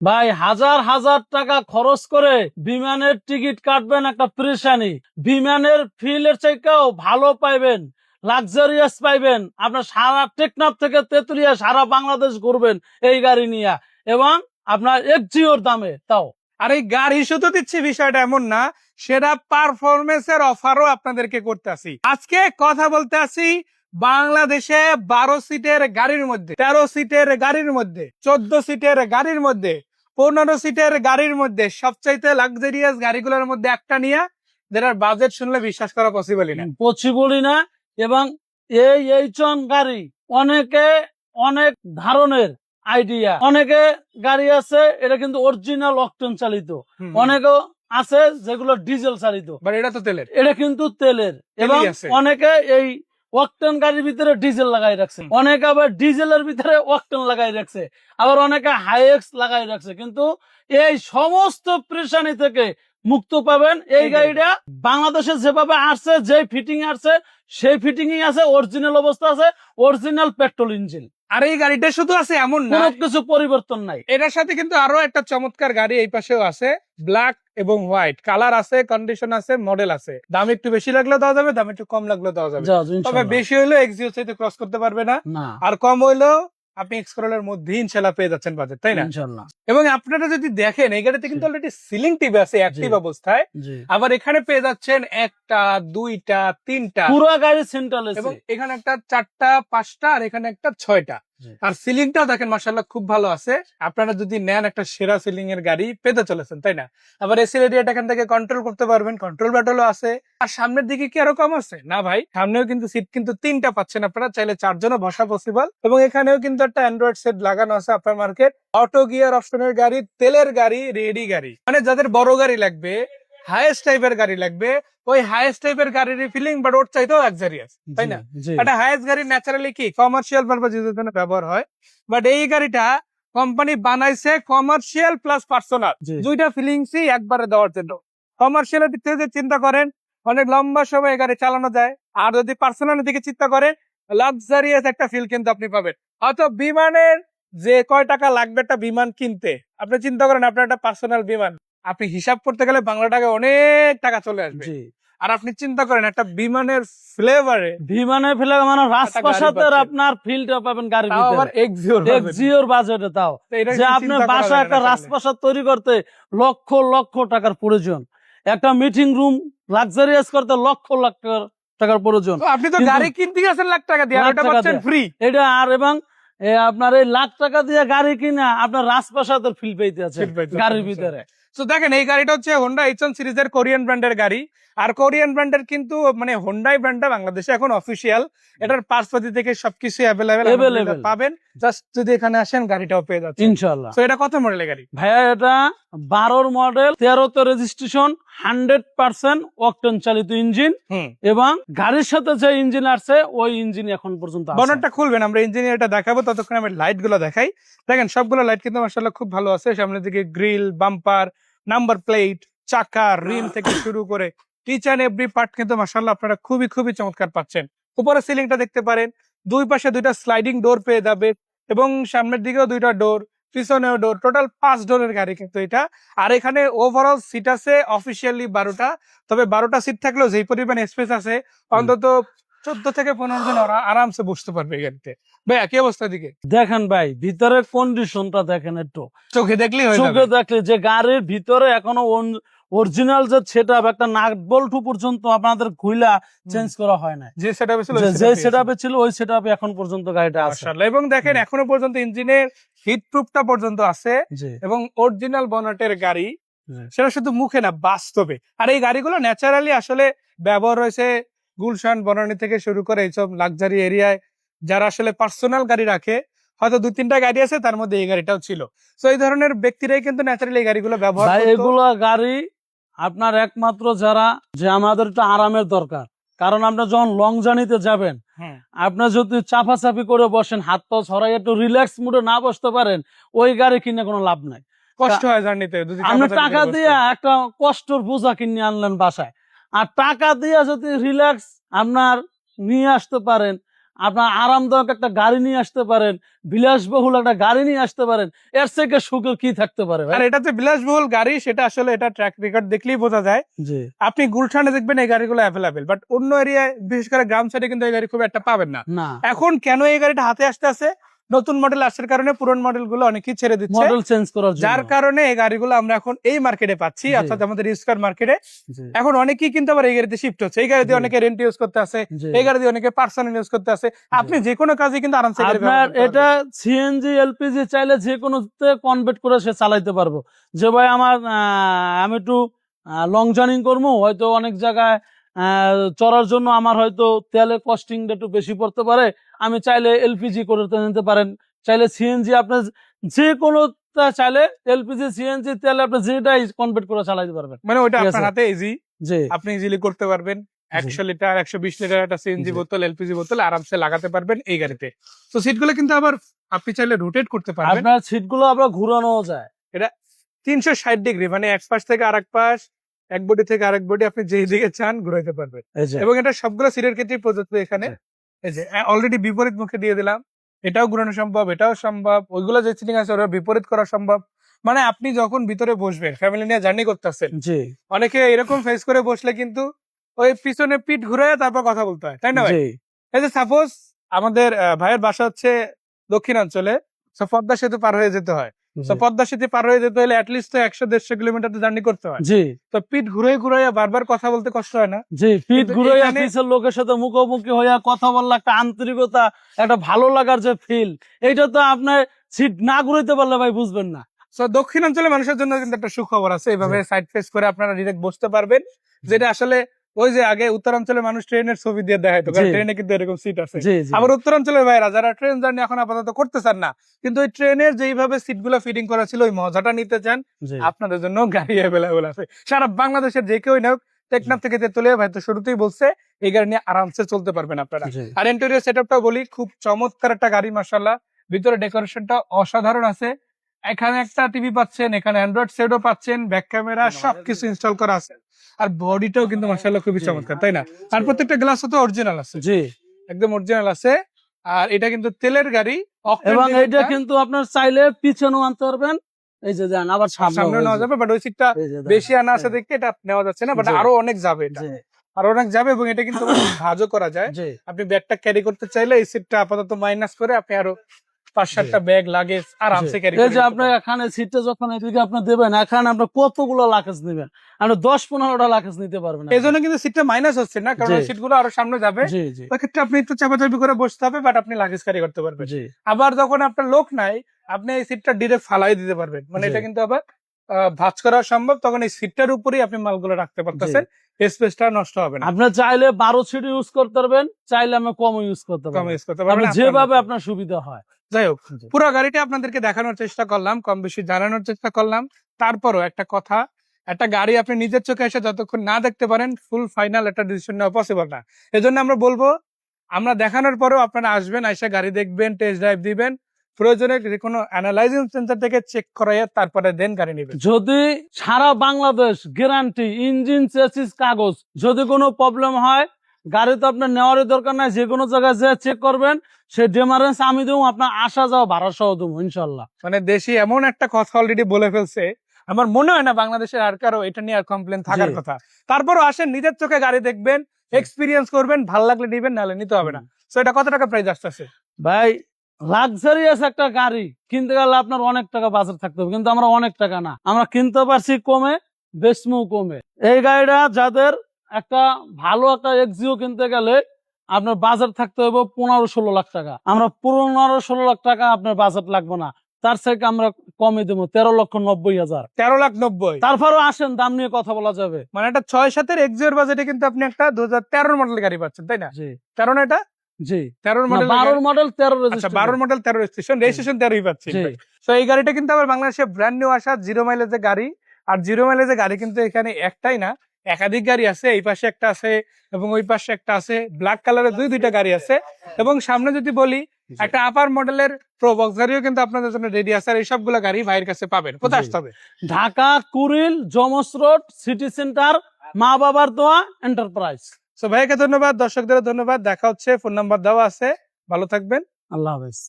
ভাই হাজার হাজার টাকা খরচ করে বিমানের টিকিট কাটবেন, একটা পরেশানি। বিমানের ফিলের চাইতেও ভালো পাইবেন, লাক্সারিয়াস পাইবেন। আপনার সারা টেকনাফ থেকে তেতুলিয়া সারা বাংলাদেশ ঘুরবেন এই গাড়ি নিয়ে, এবং আপনার এক্সিওর দামে তাও। আর এই গাড়ি শুধু দিচ্ছি বিষয়টা এমন না, সেটা পারফরমেন্সের অফারও আপনাদেরকে করতে আসি। আজকে কথা বলতে আসি বাংলাদেশে 12 সিটের গাড়ির মধ্যে, 13 সিটের গাড়ির মধ্যে, 14 সিটের গাড়ির মধ্যে, 15 সিটের গাড়ির মধ্যে সবচাইতে লাক্সারিয়াস গাড়িগুলোর মধ্যে একটা নিয়ে, যেটার বাজেট শুনলে বিশ্বাস করা পসিবলই না। পসিবলই না। এবং এই চন গাড়ি অনেকে অনেক ধরনের আইডিয়া, অনেকে গাড়ি আছে এটা কিন্তু অরিজিনাল অকটেন চালিত, অনেকেও আছে যেগুলো ডিজেল চালিত, বাট এটা তো তেলের, এটা কিন্তু তেলের। এবং আছে। অনেকে এই অকটেন গাড়ির ভিতরে ডিজেল লাগাই রাখছে, অনেকে আবার ডিজেলের ভিতরে অকটেন লাগাই রাখছে, আবার অনেকে হাইএক্স লাগাই রাখছে। কিন্তু এই সমস্ত পরেশানি থেকে মুক্ত পাবেন এই গাড়িটা। বাংলাদেশে যেভাবে আসছে, যে ফিটিং আসছে সেই ফিটিংই আছে, অরিজিনাল অবস্থা আছে, অরিজিনাল পেট্রোল ইঞ্জিন। আর এই গাড়িটা শুধু আছে এমন না, কোনো কিছু পরিবর্তন নাই। এটার সাথে কিন্তু আরো একটা চমৎকার গাড়ি এই পাশেও আছে, ব্ল্যাক এবং হোয়াইট কালার আছে, কন্ডিশন আছে, মডেল আছে। দাম একটু বেশি লাগলেও দেওয়া যাবে, দাম একটু কম লাগলেও দেওয়া যাবে। তবে বেশি হইলেও এক্সিও চাইতে ক্রস করতে পারবে না, আর কম হইলেও আপনি এক্সকোরলের মধ্যে ইনশাআল্লাহ পেয়ে যাচ্ছেন বাজেট, তাই না? ইনশাআল্লাহ। এবং আপনারা যদি দেখেন এই গাড়িতে কিন্তু অলরেডি সিলিং টিভি আছে অ্যাক্টিভ অবস্থায়। আবার এখানে পেয়ে যাচ্ছেন একটা, দুইটা, তিনটা, পুরো গাড়ি সেন্ট্রাল এসি, এবং এখানে একটা, চারটা, পাঁচটা, আর এখানে একটা, ছয়টা। আর সিলিংটাও দেখেন মাশাআল্লাহ খুব ভালো আছে। আপনারা যদি নেন একটা সেরা সিলিং এর গাড়ি পেতে চলেছেন, তাই না? আবার এসি রেডিয়েট এখান থেকে কন্ট্রোল করতে পারবেন, কন্ট্রোল ব্যাটলও আছে। আর সামনের দিকে কি আরো কম আছে? না ভাই, সামনেও কিন্তু সিট কিন্তু 3টা পাচ্ছেন আপনারা, চাইলে 4 জনও বসা পসিবল। এবং এখানেও কিন্তু একটা অ্যান্ড্রয়েড সেট লাগানো আছে আপনার মার্কেট। অটো গিয়ার অপশনের গাড়ি, তেলের গাড়ি, রেডি গাড়ি, মানে যাদের বড় গাড়ি লাগবে, হাইয়েস্ট টাইপের গাড়ি লাগবে, ওই হাইয়েস্ট টাইপের গাড়ির ফিলিং বাট ওর চাইতেও লাক্সারিয়াস, তাই না? একটা হাইয়েস্ট গাড়ি ন্যাচারালি কি কমার্শিয়াল পারপাজের জন্য ব্যবহার হয়, বাট এই গাড়িটা কোম্পানি বানাইছে কমার্শিয়াল প্লাস পার্সোনাল, দুইটা ফিলিংসই একবারে দেওয়ার জন্য। কমার্শিয়ালের দিক থেকে চিন্তা করেন অনেক লম্বা সময় গাড়ি চালানো যায়, আর যদি পার্সোনালের দিকে চিন্তা করেন লাক্সারিয়াস একটা ফিল কিন্তু আপনি পাবেন। হয়তো বিমানের যে কয় টাকা লাগবে একটা বিমান কিনতে, আপনি চিন্তা করেন আপনার একটা পার্সোনাল বিমান, আপনি হিসাব করতে গেলে বাংলা টাকা অনেক টাকা চলে আসবে। আর আপনি চিন্তা করেন একটা বিমানের ফ্লেভারে, বিমানের ফ্লেভার মানে রাজপ্রাসাদের আপনার ফিলটা পাবেন গাড়ির ভিতরে, আবার এক্সিওর বাজেটে। তাও যে আপনার বাসায় একটা রাজপ্রাসাদ তৈরি করতে লক্ষ লক্ষ টাকার প্রয়োজন, একটা মিটিং রুম লাক্সারিয়াস করতে লক্ষ লক্ষ টাকার প্রয়োজন। আপনি তো গাড়ি কিনতে গেছেন লাখ টাকা দিয়ে, এটা পাচ্ছেন ফ্রি। এটা আর এবং আপনার এই লাখ টাকা দিয়ে গাড়ি কিনা আপনার রাজপ্রাসাদের ফিল পেইতে আছে গাড়ির ভিতরে। তো দেখেন এই গাড়িটা হচ্ছে হোন্ডা এইচন সিরিজের কোরিয়ান ব্র্যান্ডের গাড়ি। আর কোরিয়ান ব্র্যান্ডের কিন্তু মানে হোন্ডাই ব্র্যান্ডটা বাংলাদেশে এখন অফিসিয়াল। এটার পার্টসপাতি থেকে সবকিছু অ্যাভেলেবেল পাবেন। জাস্ট যদি এখানে আসেন গাড়িটাও পেয়ে যাচ্ছেন ইনশাআল্লাহ। তো এটা কত মডেলের গাড়ি ভাইয়া? এটা 12 মডেল, 13তে রেজিস্ট্রেশন, 100% অকটেন চালিত ইঞ্জিন, এবং গাড়ির সাথে যে ইঞ্জিন আসছে ওই ইঞ্জিন এখন পর্যন্ত আছে। বনেটটা খুলবেন, আমরা ইঞ্জিনিয়ারটা দেখাবো, ততক্ষণ আমি লাইট গুলো দেখাই। দেখেন সবগুলো লাইট কিন্তু মাশাআল্লাহ খুব ভালো আছে। সামনের দিকে গ্রিল, বাম্পার, নাম্বার প্লেট, চাকা, রিম থেকে শুরু করে ইচ এন্ড এভরি পার্ট কিন্তু মাশাআল্লাহ আপনারা খুবই খুবই চমৎকার পাচ্ছেন। উপরে সিলিংটা দেখতে পারেন, দুই পাশে দুইটা স্লাইডিং ডোর পেয়ে যাবে, এবং সামনের দিকেও দুইটা ডোর, পিছনেও ডোর, টোটাল 5 ডোরের গাড়ি কিন্তু এটা। আর এখানে ওভারঅল সিট আছে অফিসিয়ালি 12টা, তবে 12টা সিট থাকলেও যেই পরিমাণ স্পেস আছে অন্তত 14 থেকে 15 জন ওরা আরামসে বসতে পারবে এই গাড়িতে। ভাই একই অবস্থা দিকে দেখেন, ভাই ভিতরের কন্ডিশনটা দেখেন, একটু চোখে দেখলেই হয়ে যাবে। চোখে দেখলে যে গাড়ির ভিতরে এখনো অরিজিনাল যে সেটআপ, একটা নাট বল্টু পর্যন্ত আপনাদের খুইলা চেঞ্জ করা হয় না। যে সেটআপে ছিল ওই সেটআপে এখন পর্যন্ত গাড়িটা আছে মাশাআল্লাহ। এবং দেখেন এখনো পর্যন্ত ইঞ্জিনের হিট প্রুফটা পর্যন্ত আছে, এবং অরিজিনাল বনেটের গাড়ি, সেটা শুধু মুখে না বাস্তবে। আর এই গাড়িগুলো ন্যাচারালি আসলে ব্যবহার হয়েছে গুলশান, বনানী থেকে শুরু করে এইসব লাক্সারি এরিয়ায় যারা আসলে পার্সোনাল গাড়ি রাখে, হয়তো 2-3টা গাড়ি আছে তার মধ্যে এই গাড়িটাও ছিল। তো এই ধরনের ব্যক্তিরাই কিন্তু ন্যাচারালি এই গাড়িগুলো ব্যবহার করে। এগুলো গাড়ি আপনার একমাত্র যারা, যে আমাদের একটু আরামের দরকার, কারণ আপনি যখন লং জার্নিতে যাবেন, আপনি যদি চাপাচাপি করে বসেন, হাত পা ছড়াই একটু রিল্যাক্স মুডে না বসতে পারেন, ওই গাড়ি কিনে কোনো লাভ নাই, কষ্ট হয় জার্নিতে। আপনি টাকা দিয়ে একটা কষ্টর বোঝা কিনে আনলেন বাসায়, আর টাকা দিয়ে যদি রিল্যাক্স আপনার নিয়ে আসতে পারেন, আপনার আরামদায়ক একটা গাড়ি নিয়ে আসতে পারেন, বিলাসবহুল একটা গাড়ি নিয়ে আসতে পারেন, এর থেকে সুখের কি থাকতে পারে ভাই? আর এটা যে বিলাসবহুল গাড়ি সেটা আসলে এটা ট্র্যাক রেকর্ড দেখলেই বোঝা যায়। জি আপনি গুলশানে দেখবেন এই গাড়িগুলো অ্যাভেলেবেল, বাট অন্য এরিয়ায় বিশেষ করে গ্রাম সাইডে কিন্তু এই গাড়ি খুব একটা পাবেন না। না, এখন কেন এই গাড়িটা হাতে আসতে আছে, নতুন মডেল আসার কারণে পুরনো মডেল গুলো অনেকেই ছেড়ে দিচ্ছে, মডেল চেঞ্জ করার জন্য। যার কারণে এই গাড়িগুলো আমরা এখন এই মার্কেটে পাচ্ছি, জি। অর্থাৎ আমাদের ইউজ কার মার্কেটে। জি, এখন অনেকেই কিন্তু আবার এই গাড়িতে শিফট হচ্ছে, এই গাড়ি দিয়ে জি। অনেকে রেন্ট ইউজ করতে আছে, জি। এই গাড়ি দিয়ে অনেকে পার্সোনাল ইউজ করতে আছে। আপনি যে কোনো কাজে কিন্তু আরামসে এই গাড়ি আপনার ব্যবহার করতে এটা পারবেন। সিএনজি এলপিজি চাইলে যে কোনোতে কনভার্ট করে সে চালাইতে পারবো। যে ভাই আমার আমি একটু লং জার্নি করবো, হয়তো অনেক জায়গায় চড়ার জন্য আমার হয়তো তেলের কস্টিংটা একটু বেশি পড়তে পারে, আমি চাইলে এলপিজি করে নিতে পারেন, চাইলে সিএনজি আপনার যে কোনো চাইলে এলপিজি সিএনজি তেলে আপনি যেটাই কনভার্ট করে চালাইতে পারবেন। মানে ওইটা ঠিক আপনার আছে। হাতে ইজি, জি আপনি ইজিলি করতে পারবেন। 100 লিটার 120 লিটার একটা সিএনজি জি। বোতল, এলপিজি বোতল আরামসে লাগাতে পারবেন এই গাড়িতে। তো সিটগুলো কিন্তু আবার আপনি চাইলে রোটেট করতে পারবেন। আপনার সিটগুলো আবার ঘুরানো যায়। এটা 360 ডিগ্রি, মানে এক পাশ থেকে আরেক পাশ, এক বডি থেকে আরেক বডি আপনি যেই দিকে চান ঘুরাইতে পারবেন। এই যে এবং এটা সবগুলো সিটের ক্ষেত্রে প্রযোজ্য। এখানে জি। এই যে অলরেডি বিপরীত মুখে দিয়ে দিলাম, এটাও ঘুরানো সম্ভব, এটাও সম্ভব, ওইগুলো যে সিটিং আছে ওরা বিপরীত করা সম্ভব। মানে আপনি যখন ভিতরে বসবেন, ফ্যামিলি নিয়ে জার্নি করতেছেন, জি অনেকে এরকম ফেস করে বসলে কিন্তু ওই পিছনে পিঠ ঘুরে তারপর কথা বলতে হয়, তাই না ভাই? জি এই যে সাপোজ আমাদের ভাইয়ের বাসা হচ্ছে দক্ষিণাঞ্চলে, তো পদ্মা সেতু পার হয়ে যেতে হয়। তো জি পদ্মা সেতু পার হয়ে যেতে হলে অ্যাটলিস্ট তো 100-150 কিলোমিটার জার্নি করতে হয়। জি তো পিঠ ঘুরে ঘুরে বারবার কথা বলতে কষ্ট হয় না? জি পিঠ কিন্তু ঘুরাইয়া এখানে পিছের লোকের সাথে মুখোমুখি হইয়া কথা বললে একটা আন্তরিকতা, একটা ভালো লাগার যে ফিল, এইটা তো আপনার সিট না ঘুরাইতে পারলে ভাই বুঝবেন না। তো দক্ষিণাঞ্চলের মানুষের জন্য কিন্তু একটা সুখবর আছে, এভাবে সাইড ফেস করে আপনারা ডিরেক্ট বসতে পারবেন, যেটা আসলে ওই যে আগে উত্তরাঞ্চলের মানুষ ট্রেনের ছবি দিয়ে দেখাইতো, কারণ জি। ট্রেনে কিন্তু এরকম সিট আছে। জি জি আবার উত্তরাঞ্চলের ভাইরা যারা ট্রেন জার্নি এখন আপাতত করতে চান না, কিন্তু ওই ট্রেনের যেইভাবে সিট গুলো ফিটিং করা ছিল ওই মজাটা নিতে চান, জি আপনাদের জন্য গাড়ি অ্যাভেলেবল আছে। সারা বাংলাদেশের যে কেউ হোক, টেকনাফ থেকে তেতুলিয়া, ভাই তো শুরুতেই বলছে এই গাড়ি নিয়ে আরামসে চলতে পারবেন আপনারা। জি আর ইন্টেরিয়র সেটআপটাও বলি, খুব চমৎকার একটা গাড়ি মাশাআল্লাহ। ভিতরে ডেকোরেশনটা অসাধারণ আছে। এখানে একটা টিভি পাচ্ছেন, এখানে অ্যান্ড্রয়েড সেটও পাচ্ছেন, ব্যাক ক্যামেরা সবকিছু ইনস্টল করা আছে। আর বডিটাও কিন্তু মাশাআল্লাহ খুবই চমৎকার, তাই না? আর প্রত্যেকটা গ্লাসও তো অরিজিনাল আছে, জি একদম অরিজিনাল আছে। আর এটা কিন্তু তেলের গাড়ি, অকটেন এবং ডিজেল এইটা না। কিন্তু আপনার চাইলে পিছনেও আনতে পারবেন, এই যে যান আবার সামনে সামনে নেওয়া যাবে, বাট ওই সিটটা বেশি আনা আছে দেখে এটা নেওয়া যাচ্ছে না, বাট জি। আরো অনেক যাবে, এটা জি আরো অনেক যাবে। এবং এটা কিন্তু ভাঁজও করা যায়। জি আপনি ব্যাগটা ক্যারি করতে চাইলে এই সিটটা আপাতত মাইনাস করে আপনি আরো 5-7টা ব্যাগ লাগেজ আরামসে ক্যারি এই করে যে আপনার এখানে সিটটা যখন এদিকে আপনি দেবেন, এখানে আপনার কতগুলো লাকেজ নেবেন, আপনি 10-15টা লাকেজ নিতে পারবেন। এই জন্য কিন্তু সিটটা মাইনাস হচ্ছে না, কারণ জি। ওই সিটগুলো আরো সামনে যাবে। জি জি ওই ক্ষেত্রে আপনি একটু চাপাচাপি করে বসতে হবে, বাট আপনি লাগেজ ক্যারি করতে পারবেন। জি আবার যখন আপনার লোক নাই, আপনি এই সিটটা ডিরেক্ট ফালাই দিতে পারবেন, মানে জি। এটা কিন্তু আবার ভাঁজ করা সম্ভব। তখন এই সিটটার উপরেই আপনি মালগুলো রাখতে পারতেছেন, স্পেসটা নষ্ট হবে না। আপনি চাইলে 12 সিট ইউজ করতে পারবেন, চাইলে আমি কম ইউজ করতে কম পারবেন, ইউজ করতে পারবেন আপনি আপনার যেভাবে মতো। আপনার সুবিধা হয়। যাই হোক, জি। পুরো গাড়িটা আপনাদেরকে দেখানোর চেষ্টা করলাম, কম বেশি জানানোর চেষ্টা করলাম। তারপরও একটা কথা, একটা গাড়ি আপনি নিজের চোখে এসে যতক্ষণ না দেখতে পারেন ফুল ফাইনাল একটা ডিসিশন নেওয়া পসিবল না। এজন্য আমরা বলবো, আমরা দেখানোর পরেও আপনারা আসবেন, এসে গাড়ি দেখবেন, টেস্ট ড্রাইভ দিবেন, প্রয়োজনে যে কোনো অ্যানালাইজিং সেন্টার থেকে চেক করাইয়া তারপরে দেন গাড়ি নেবেন। যদি সারা বাংলাদেশ গ্যারান্টি, ইঞ্জিন চেসিস কাগজ, যদি কোনো প্রবলেম হয় গাড়ি তো আপনার নেওয়ারই দরকার নাই, যে কোনো জায়গায় যে চেক করবেন, সেই ডেমারেন্স আমি দেবো, আপনার আসা যাওয়া ভাড়া সহ দেবো ইনশাল্লাহ। মানে দেশি এমন একটা কথা অলরেডি বলে ফেলছে, আমার মনে হয় না বাংলাদেশের আর কারো এটা নিয়ে আর কমপ্লেন থাকার জি। কথা। তারপরও আসেন, নিজের চোখে গাড়ি দেখবেন, এক্সপিরিয়েন্স করবেন, ভাল লাগলে নিবেন, নাহলে নিতে হবে না। তো এটা কত টাকা প্রাইস আসতেছে? ভাই লাক্সারিয়াস একটা গাড়ি কিনতে গেলে আপনার অনেক টাকা বাজার থাকতে হবে, কিন্তু আমরা অনেক টাকা না, আমরা কিনতে পারছি কমে, বেচমু কমে। এই গাড়িটা যাদের একটা ভালো একটা এক্সিও কিনতে গেলে আপনার বাজার থাকতে হবে 15-16 লাখ টাকা, আমরা 15-16 লাখ টাকা আপনার বাজার লাগবে না, তার থেকে আমরা কমে দেবো 13,90,000। 13,90,000। তারপরও আসেন, দাম নিয়ে কথা বলা যাবে। মানে একটা 6-7 এক্সিওর বাজেটে কিন্তু আপনি একটা 2013 মডেল গাড়ি পাচ্ছেন, তাই না? জি 13 না এটা? জি 13 মডেল। 12 মডেল 13 আচ্ছা, রেজিস্ট্রেশন। 12 মডেল 13 রেজিস্ট্রেশন 13ই পাচ্ছি। জি তো এই গাড়িটা কিন্তু আবার বাংলাদেশে ব্র্যান্ড নিউ আসা জিরো মাইলেজের গাড়ি। আর জিরো মাইলেজের গাড়ি কিন্তু এখানে একটাই না, একাধিক গাড়ি আছে। এই পাশে একটা আছে এবং ওই পাশে একটা আছে, ব্ল্যাক কালারের দুইটা গাড়ি আছে। এবং সামনে যদি বলি, একটা আপার মডেলের প্রোবক্স গাড়িও কিন্তু আপনাদের জন্য রেডি আছে। আর এই সবগুলো গাড়ি ভাইয়ের কাছে পাবেন। কোথায় জি। আসতে হবে? ঢাকা কুড়িল জমস রোড, সিটি সেন্টার, মা বাবার দোয়া এন্টারপ্রাইজ। সো ভাইকে ধন্যবাদ, দর্শকদের ধন্যবাদ। দেখা হচ্ছে, ফোন নাম্বার দেওয়া আছে। ভালো থাকবেন। আল্লাহ হাফেজ।